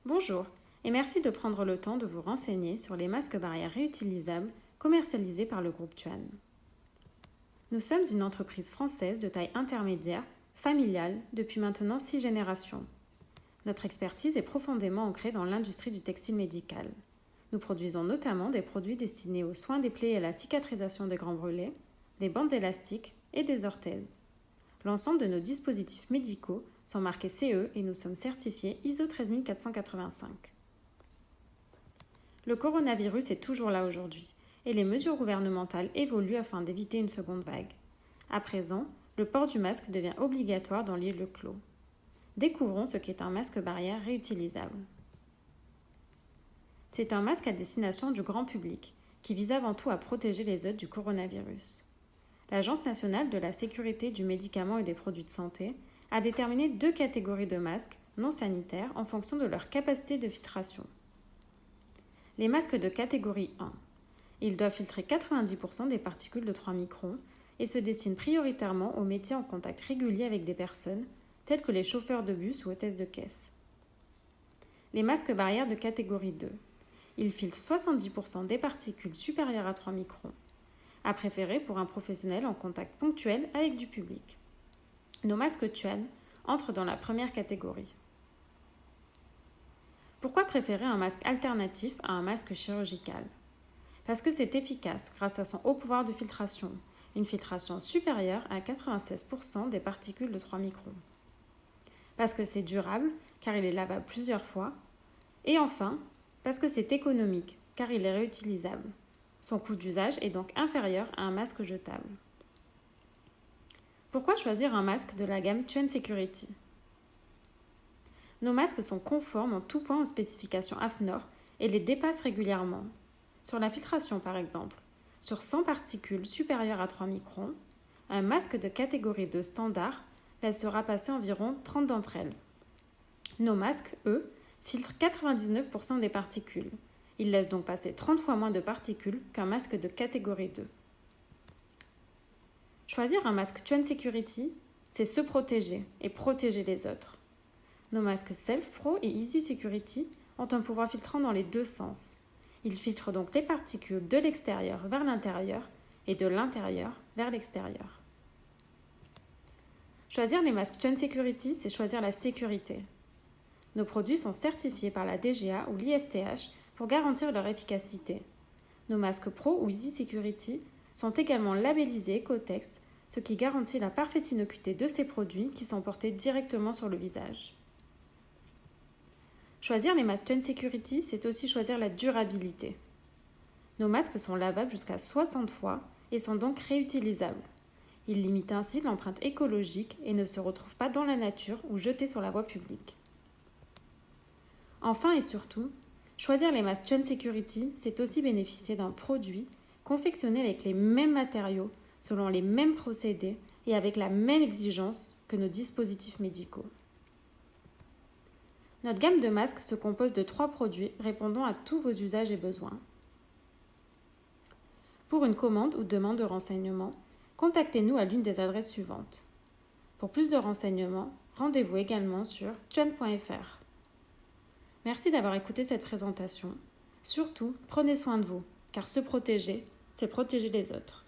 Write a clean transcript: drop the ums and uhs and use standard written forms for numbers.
Bonjour et merci de prendre le temps de vous renseigner sur les masques barrières réutilisables commercialisés par le groupe Tuan. Nous sommes une entreprise française de taille intermédiaire, familiale, depuis maintenant 6 générations. Notre expertise est profondément ancrée dans l'industrie du textile médical. Nous produisons notamment des produits destinés aux soins des plaies et à la cicatrisation des grands brûlés, des bandes élastiques et des orthèses. L'ensemble de nos dispositifs médicaux sont marqués CE et nous sommes certifiés ISO 13485. Le coronavirus est toujours là aujourd'hui et les mesures gouvernementales évoluent afin d'éviter une seconde vague. À présent, le port du masque devient obligatoire dans les lieux clos. Découvrons ce qu'est un masque barrière réutilisable. C'est un masque à destination du grand public qui vise avant tout à protéger les œufs du coronavirus. L'Agence nationale de la sécurité du médicament et des produits de santé a déterminé 2 catégories de masques non sanitaires en fonction de leur capacité de filtration. Les masques de catégorie 1. Ils doivent filtrer 90% des particules de 3 microns et se destinent prioritairement aux métiers en contact régulier avec des personnes, tels que les chauffeurs de bus ou hôtesses de caisse. Les masques barrières de catégorie 2. Ils filtrent 70% des particules supérieures à 3 microns, à préférer pour un professionnel en contact ponctuel avec du public. Nos masques Tuan entrent dans la première catégorie. Pourquoi préférer un masque alternatif à un masque chirurgical ? Parce que c'est efficace grâce à son haut pouvoir de filtration, une filtration supérieure à 96% des particules de 3 microns. Parce que c'est durable, car il est lavable plusieurs fois. Et enfin, parce que c'est économique, car il est réutilisable. Son coût d'usage est donc inférieur à un masque jetable. Pourquoi choisir un masque de la gamme Tuan Security ? Nos masques sont conformes en tout point aux spécifications AFNOR et les dépassent régulièrement. Sur la filtration par exemple, sur 100 particules supérieures à 3 microns, un masque de catégorie 2 standard laissera passer environ 30 d'entre elles. Nos masques, eux, filtrent 99% des particules. Ils laissent donc passer 30 fois moins de particules qu'un masque de catégorie 2. Choisir un masque Tuan Security, c'est se protéger et protéger les autres. Nos masques Self Pro et Easy Security ont un pouvoir filtrant dans les deux sens. Ils filtrent donc les particules de l'extérieur vers l'intérieur et de l'intérieur vers l'extérieur. Choisir les masques Tuan Security, c'est choisir la sécurité. Nos produits sont certifiés par la DGA ou l'IFTH pour garantir leur efficacité. Nos masques Pro ou Easy Security sont également labellisés Ecotex, ce qui garantit la parfaite innocuité de ces produits qui sont portés directement sur le visage. Choisir les masques Tuan Security, c'est aussi choisir la durabilité. Nos masques sont lavables jusqu'à 60 fois et sont donc réutilisables. Ils limitent ainsi l'empreinte écologique et ne se retrouvent pas dans la nature ou jetés sur la voie publique. Enfin et surtout, choisir les masques Tuan Security, c'est aussi bénéficier d'un produit confectionné avec les mêmes matériaux, selon les mêmes procédés et avec la même exigence que nos dispositifs médicaux. Notre gamme de masques se compose de 3 produits répondant à tous vos usages et besoins. Pour une commande ou demande de renseignements, contactez-nous à l'une des adresses suivantes. Pour plus de renseignements, rendez-vous également sur tuan.fr. Merci d'avoir écouté cette présentation. Surtout, prenez soin de vous, car se protéger, c'est protéger les autres.